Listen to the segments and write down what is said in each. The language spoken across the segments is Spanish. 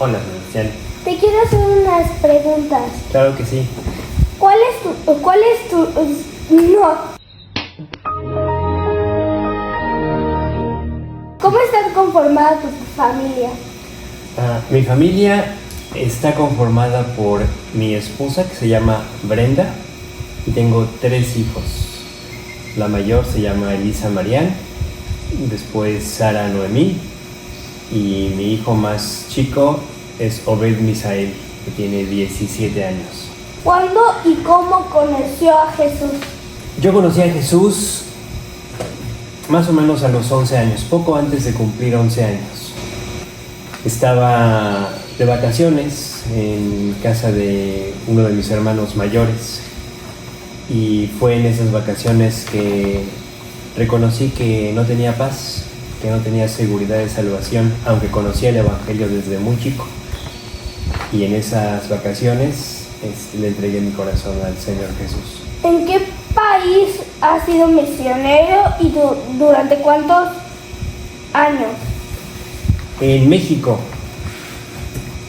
Hola, Sebastián. Te quiero hacer unas preguntas. Claro que sí. ¿Cuál es tu... No. ¿Cómo está conformada tu familia? Mi familia está conformada por mi esposa, que se llama Brenda, y tengo 3 hijos. La mayor se llama Elisa Marián, después Sara Noemí, y mi hijo más chico es Obed Misael, que tiene 17 años. ¿Cuándo y cómo conoció a Jesús? Yo conocí a Jesús más o menos a los 11 años, poco antes de cumplir 11 años. Estaba de vacaciones en casa de uno de mis hermanos mayores, y fue en esas vacaciones que reconocí que no tenía paz, que no tenía seguridad de salvación, aunque conocía el Evangelio desde muy chico. Y en esas vacaciones le entregué mi corazón al Señor Jesús. ¿En qué país has sido misionero y durante cuántos años? En México.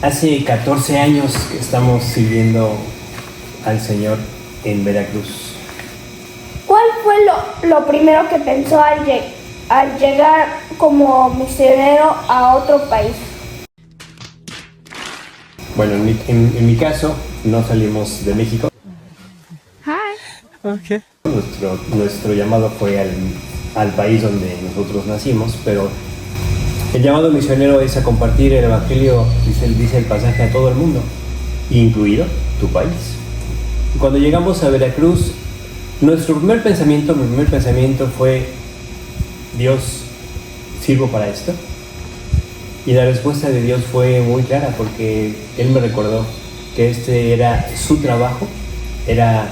Hace 14 años que estamos sirviendo al Señor en Veracruz. ¿Cuál fue lo primero que pensó al llegar como misionero a otro país? Bueno, en mi caso, no salimos de México. Hi. Okay. Nuestro llamado fue al país donde nosotros nacimos, pero el llamado misionero es a compartir el Evangelio, dice el pasaje, a todo el mundo, incluido tu país. Cuando llegamos a Veracruz, mi primer pensamiento fue: Dios, ¿sirvo para esto? Y la respuesta de Dios fue muy clara, porque Él me recordó que este era su trabajo, era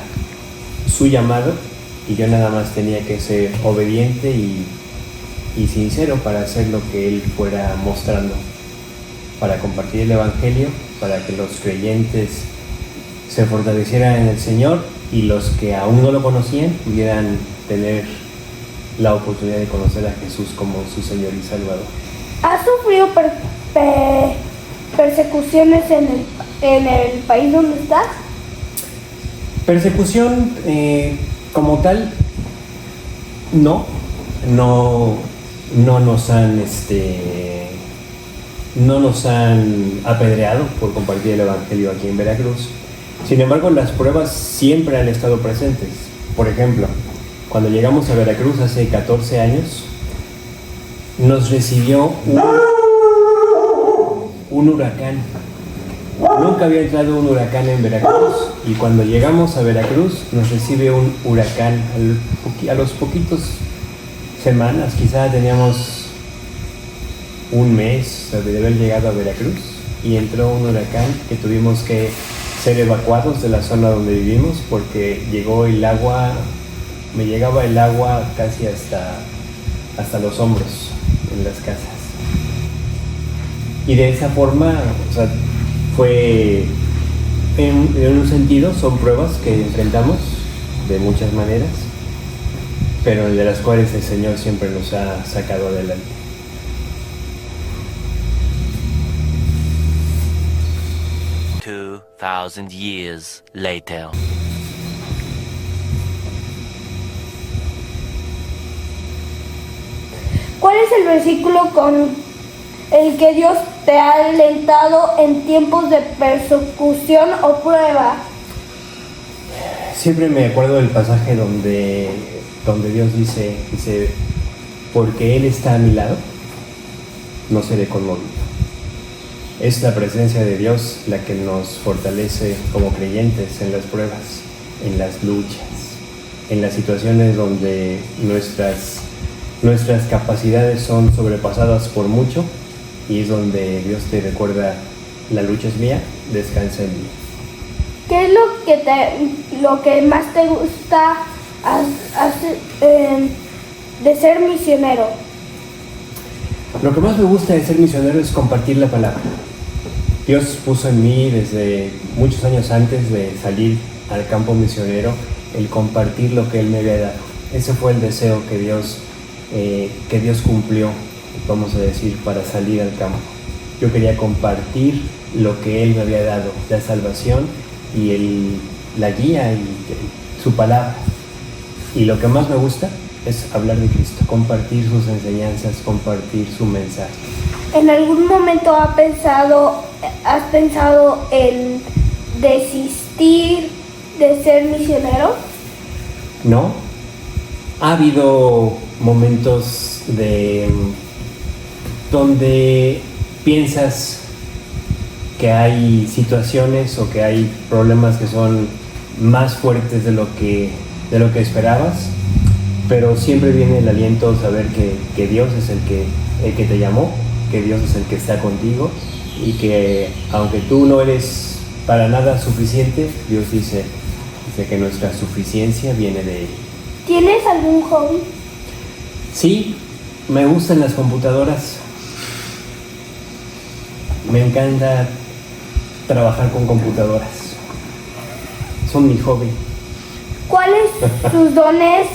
su llamado, y yo nada más tenía que ser obediente y sincero para hacer lo que Él fuera mostrando, para compartir el Evangelio, para que los creyentes se fortalecieran en el Señor, y los que aún no lo conocían pudieran tener la oportunidad de conocer a Jesús como su Señor y Salvador. ¿Has sufrido persecuciones en el país donde estás? Persecución como tal, no nos han apedreado por compartir el Evangelio aquí en Veracruz. Sin embargo, las pruebas siempre han estado presentes. Por ejemplo, cuando llegamos a Veracruz hace 14 años, nos recibió un huracán. Nunca había entrado un huracán en Veracruz, y cuando llegamos a Veracruz nos recibe un huracán. A los poquitos semanas, quizá teníamos un mes de haber llegado a Veracruz, y entró un huracán que tuvimos que ser evacuados de la zona donde vivimos, porque llegó el agua, me llegaba el agua casi hasta los hombros en las casas. Y de esa forma, fue en un sentido, son pruebas que enfrentamos de muchas maneras, pero de las cuales el Señor siempre nos ha sacado adelante. $2,000 years later. ¿Cuál es el versículo con el que Dios te ha alentado en tiempos de persecución o prueba? Siempre me acuerdo del pasaje donde Dios dice, porque Él está a mi lado, no seré conmovido. Es la presencia de Dios la que nos fortalece como creyentes en las pruebas, en las luchas, en las situaciones donde nuestras capacidades son sobrepasadas por mucho, y es donde Dios te recuerda: la lucha es mía, descansa en mí. ¿Qué es lo que más te gusta de ser misionero? Lo que más me gusta de ser misionero es compartir la palabra. Dios puso en mí desde muchos años antes de salir al campo misionero el compartir lo que Él me había dado. Ese fue el deseo que Dios cumplió, vamos a decir, para salir al campo. yo quería compartir lo que Él me había dado, la salvación y la guía y su palabra. Y lo que más me gusta es hablar de Cristo, compartir sus enseñanzas, compartir su mensaje. ¿En algún momento has pensado en desistir de ser misionero? No, ha habido momentos donde piensas que hay situaciones o que hay problemas que son más fuertes de lo que esperabas, pero siempre viene el aliento saber que Dios es el que te llamó, que Dios es el que está contigo y que aunque tú no eres para nada suficiente, Dios dice que nuestra suficiencia viene de Él. ¿Tienes algún hobby? Sí, me gustan las computadoras. Me encanta trabajar con computadoras. Son mi hobby. ¿Cuáles sus dones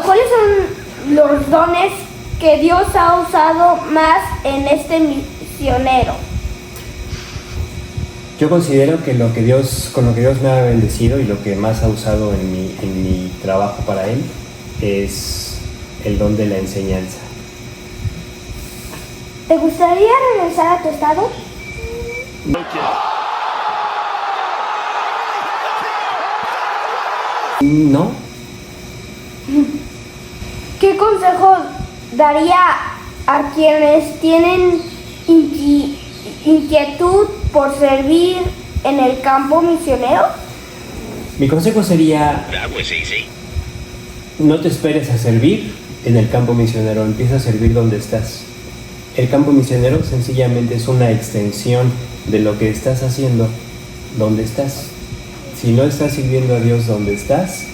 ¿Cuáles son los dones que Dios ha usado más en este misionero? Yo considero que con lo que Dios me ha bendecido y lo que más ha usado en mi trabajo para Él es el don de la enseñanza. ¿Te gustaría regresar a tu estado? No. ¿Qué consejo daría a quienes tienen inquietud por servir en el campo misionero? Mi consejo sería: no te esperes a servir en el campo misionero, empieza a servir donde estás. El campo misionero sencillamente es una extensión de lo que estás haciendo donde estás. Si no estás sirviendo a Dios donde estás,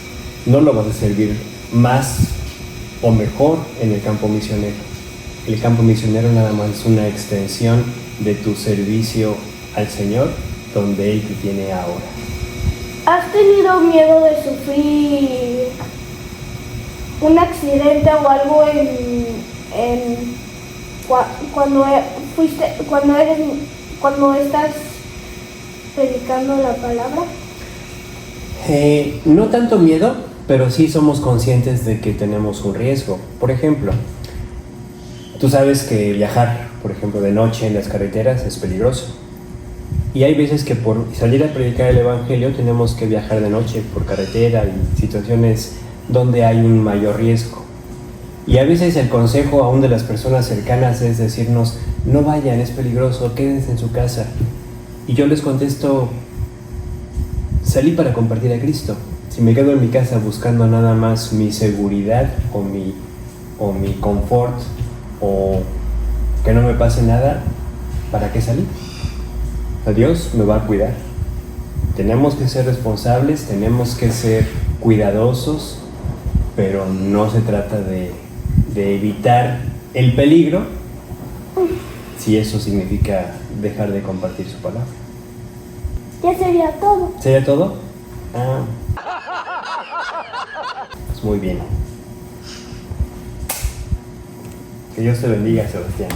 no lo vas a servir más o mejor en el campo misionero. El campo misionero nada más es una extensión de tu servicio al Señor donde Él te tiene ahora. ¿Has tenido miedo de sufrir un accidente o algo cuando estás predicando la palabra? No tanto miedo, pero sí somos conscientes de que tenemos un riesgo. Por ejemplo, tú sabes que viajar, por ejemplo, de noche en las carreteras es peligroso. Y hay veces que por salir a predicar el Evangelio tenemos que viajar de noche por carretera y situaciones donde hay un mayor riesgo. Y a veces el consejo aún de las personas cercanas es decirnos: no vayan, es peligroso, quédense en su casa. Y yo les contesto: salí para compartir a Cristo. Si me quedo en mi casa buscando nada más mi seguridad o mi confort o que no me pase nada, ¿para qué salí? Dios me va a cuidar. Tenemos que ser responsables, tenemos que ser cuidadosos, pero no se trata de evitar el peligro si eso significa dejar de compartir su palabra. Ya sería todo. ¿Sería todo? Pues muy bien. Que Dios te bendiga, Sebastián.